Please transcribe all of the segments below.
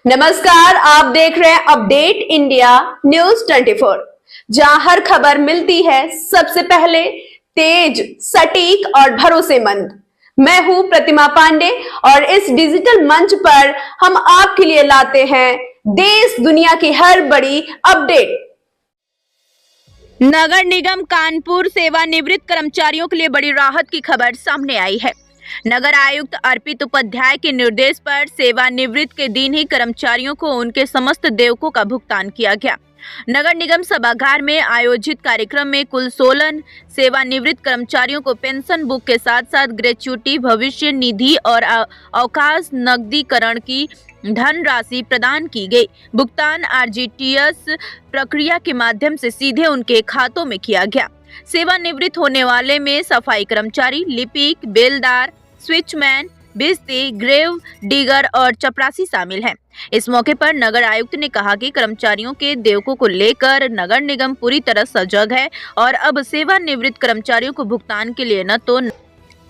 नमस्कार, आप देख रहे हैं अपडेट इंडिया न्यूज 24, जहां हर खबर मिलती है सबसे पहले, तेज, सटीक और भरोसेमंद। मैं हूं प्रतिमा पांडे और इस डिजिटल मंच पर हम आपके लिए लाते हैं देश दुनिया की हर बड़ी अपडेट। नगर निगम कानपुर सेवानिवृत्त कर्मचारियों के लिए बड़ी राहत की खबर सामने आई है। नगर आयुक्त अर्पित उपाध्याय के निर्देश पर सेवानिवृत्त के दिन ही कर्मचारियों को उनके समस्त देयकों का भुगतान किया गया। नगर निगम सभागार में आयोजित कार्यक्रम में कुल 16 सेवानिवृत्त कर्मचारियों को पेंशन बुक के साथ साथ ग्रेच्युटी, भविष्य निधि और अवकाश नकदीकरण की धनराशि प्रदान की गई। भुगतान आरटीजीएस प्रक्रिया के माध्यम से सीधे उनके खातों में किया गया। सेवानिवृत्त होने वाले में सफाई कर्मचारी, लिपिक, बेलदार, स्विचमैन, बिस्ती, ग्रेव डिगर और चपरासी शामिल हैं। इस मौके पर नगर आयुक्त ने कहा कि कर्मचारियों के देयकों को लेकर नगर निगम पूरी तरह सजग है और अब सेवानिवृत्त कर्मचारियों को भुगतान के लिए न तो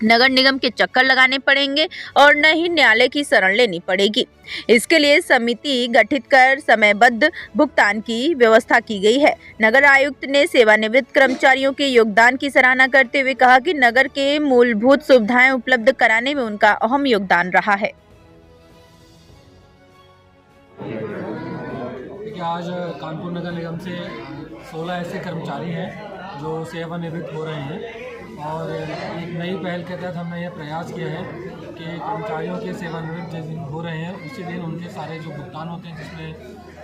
नगर निगम के चक्कर लगाने पड़ेंगे और न ही न्यायालय की शरण लेनी पड़ेगी। इसके लिए समिति गठित कर समयबद्ध भुगतान की व्यवस्था की गई है। नगर आयुक्त ने सेवानिवृत्त कर्मचारियों के योगदान की सराहना करते हुए कहा कि नगर के मूलभूत सुविधाएं उपलब्ध कराने में उनका अहम योगदान रहा है। आज कानपुर नगर निगम से 16 ऐसे कर्मचारी हैं जो सेवानिवृत्त हो रहे हैं और एक नई पहल के तहत हमने ये प्रयास किया है कि कर्मचारियों के सेवानिवृत्त जिस दिन हो रहे हैं उसी दिन उनके सारे जो भुगतान होते हैं, जिसमें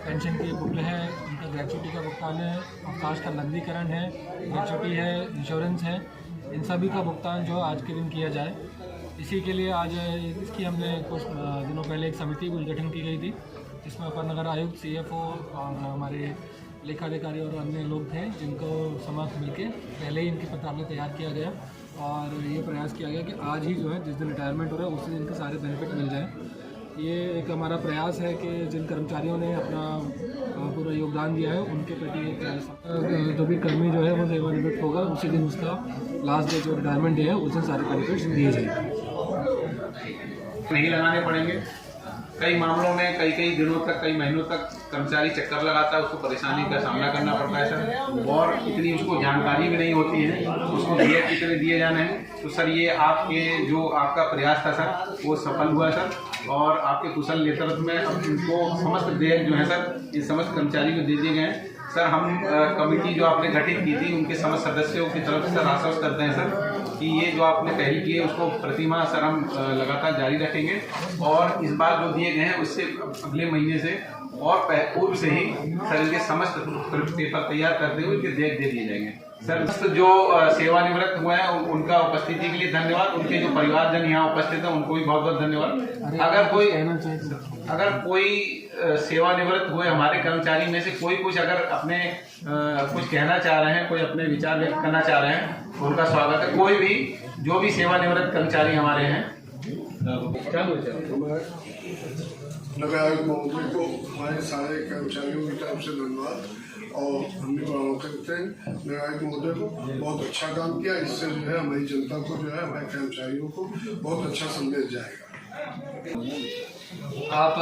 पेंशन की बुक है, उनका ग्रेच्युटी का भुगतान है, अवकाश का नकदीकरण है, ग्रेच्युटी है, इंश्योरेंस है, इन सभी का भुगतान जो आज के दिन किया जाए। इसी के लिए आज इसकी हमने कुछ दिनों पहले एक समिति का गठन की गई थी, जिसमें अपर नगर आयुक्त, सीएफओ और हमारे लेखाधिकारी और अन्य लोग थे, जिनको समस्त मिलकर पहले ही इनकी पत्रावली तैयार किया गया और ये प्रयास किया गया कि आज ही जो है जिस दिन रिटायरमेंट हो रहा है उसी दिन इनके सारे बेनिफिट मिल जाएं। ये एक हमारा प्रयास है कि जिन कर्मचारियों ने अपना पूरा योगदान दिया है उनके प्रति एक जो भी कर्मी जो है वो सेवानिवृत्त होगा उसी दिन उसका लास्ट डे जो रिटायरमेंट डे है उस दिन सारे बेनिफिट्स दिए जाएंगे। नहीं लगाने पड़ेंगे। कई मामलों में कई दिनों तक, कई महीनों तक कर्मचारी चक्कर लगाता है, उसको परेशानी का सामना करना पड़ता है सर, और इतनी उसको जानकारी भी नहीं होती है उसको दिए कितने दिए जाने हैं। तो सर ये आपके जो आपका प्रयास था सर वो सफल हुआ सर, और आपके कुशल नेतृत्व में अब उनको समस्त देय जो है सर ये समस्त कर्मचारी को दे दिए गए हैं। सर हम कमेटी जो आपने गठित की थी उनके समस्त सदस्यों की तरफ से सर आश्वस्त करते हैं सर कि ये जो आपने पहल की है उसको प्रतिमाह सर हम लगातार जारी रखेंगे, और इस बार जो दिए गए हैं उससे अगले महीने से और पूर्व से ही सर इनके समस्त पेपर तैयार करते हुए इनके दे दिए जाएंगे। सर जो सेवानिवृत्त हुए हैं उनका उपस्थिति के लिए धन्यवाद, उनके जो परिवारजन यहाँ उपस्थित हैं उनको भी बहुत बहुत धन्यवाद। अगर कोई सेवानिवृत्त हुए हमारे कर्मचारी में से कोई कुछ अगर अपने कुछ कहना चाह रहे हैं, कोई अपने विचार व्यक्त करना चाह रहे हैं, उनका स्वागत है। कोई भी जो भी सेवानिवृत्त कर्मचारी हमारे हैं, नगर आयुक्त महोदय को हमारे सारे कर्मचारियों की तरफ से धन्यवाद और धन्यवाद करते हैं। नगर आयुक्त महोदय को बहुत अच्छा काम किया, इससे जो है हमारी जनता को जो है हमारे कर्मचारियों को बहुत अच्छा संदेश जाएगा। आप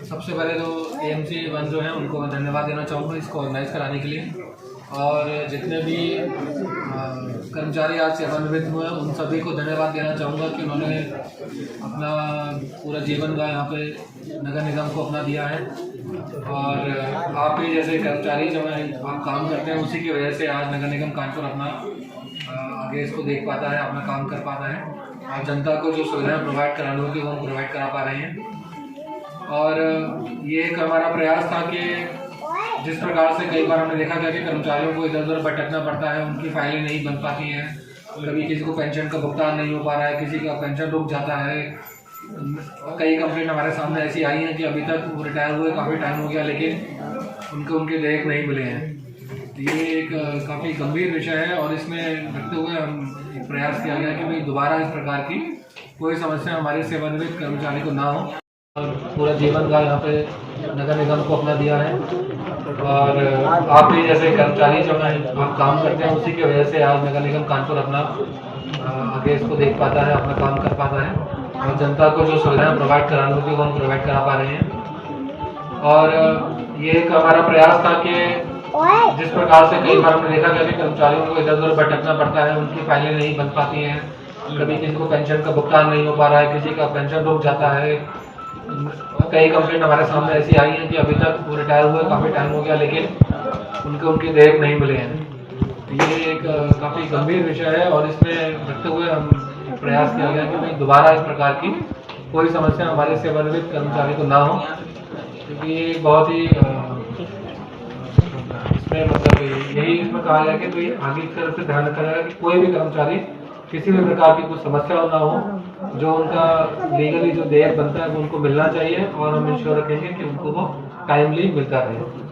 सबसे पहले तो एएमसी 1 जो है उनको मैं धन्यवाद देना चाहूँगा इसको ऑर्गेनाइज कराने के लिए, और जितने भी कर्मचारी आज सेवानिवृत्त हुए हैं उन सभी को धन्यवाद देना चाहूँगा कि उन्होंने अपना पूरा जीवन का यहाँ पे नगर निगम को अपना दिया है, और आप ही जैसे कर्मचारी जो है आप काम करते हैं उसी की वजह से आज नगर निगम कानपुर अपना आगे इसको देख पाता है, अपना काम कर पाता है, और जनता को जो सुविधाएं प्रोवाइड करानी होती है वो हम प्रोवाइड करा पा रहे हैं। और ये एक हमारा प्रयास था कि जिस प्रकार से कई बार हमने देखा था कि कर्मचारियों को इधर उधर भटकना पड़ता है, उनकी फाइलें नहीं बन पाती हैं, कभी किसी को पेंशन का भुगतान नहीं हो पा रहा है, किसी का पेंशन रुक जाता है। कई कंप्लेंट हमारे सामने ऐसी आई हैं कि अभी तक वो रिटायर हुए काफ़ी टाइम हो गया लेकिन उनके देयक नहीं मिले हैं। तो ये एक काफ़ी गंभीर विषय है, और इसमें रखते हुए हम प्रयास किया गया कि भाई दोबारा इस प्रकार की कोई समस्या हमारे सेवानिवृत्त कर्मचारी को ना हो, और पूरा जीवन का यहाँ पे नगर निगम को अपना दिया है, और आप भी जैसे कर्मचारी जो है आप काम करते हैं उसी की वजह से आज नगर निगम कानपुर अपना आगे इसको देख पाता है, अपना काम कर पाता है। और जनता को जो सुविधाएं प्रोवाइड करानी होती है वो हम प्रोवाइड करा पा रहे हैं। और ये एक हमारा प्रयास था कि जिस प्रकार से कई बार हमने देखा कि कर्मचारियों को इधर उधर भटकना पड़ता है, उनकी फाइलें नहीं बन पाती हैं, कभी किसी को पेंशन का भुगतान नहीं हो पा रहा है, किसी का पेंशन रुक जाता है। कई कंप्लेंट हमारे सामने ऐसी आई हैं कि अभी तक वो रिटायर हुए काफ़ी टाइम हो गया लेकिन उनके देयक नहीं मिले हैं। ये एक काफ़ी गंभीर विषय है और इसमें रखते हुए हम प्रयास किया गया कि भाई दोबारा इस प्रकार की कोई समस्या हमारे सेवानिवृत्त कर्मचारी को ना हो, क्योंकि ये बहुत ही इसमें मतलब यही इसमें कहा गया कि कोई आगे की तरफ से ध्यान रखा जाएगा कि कोई भी कर्मचारी किसी भी प्रकार की कुछ समस्या ना हो, जो उनका लीगली जो देयक बनता है वो उनको मिलना चाहिए और हम इंश्योर रखेंगे कि उनको वो टाइमली मिलता रहे।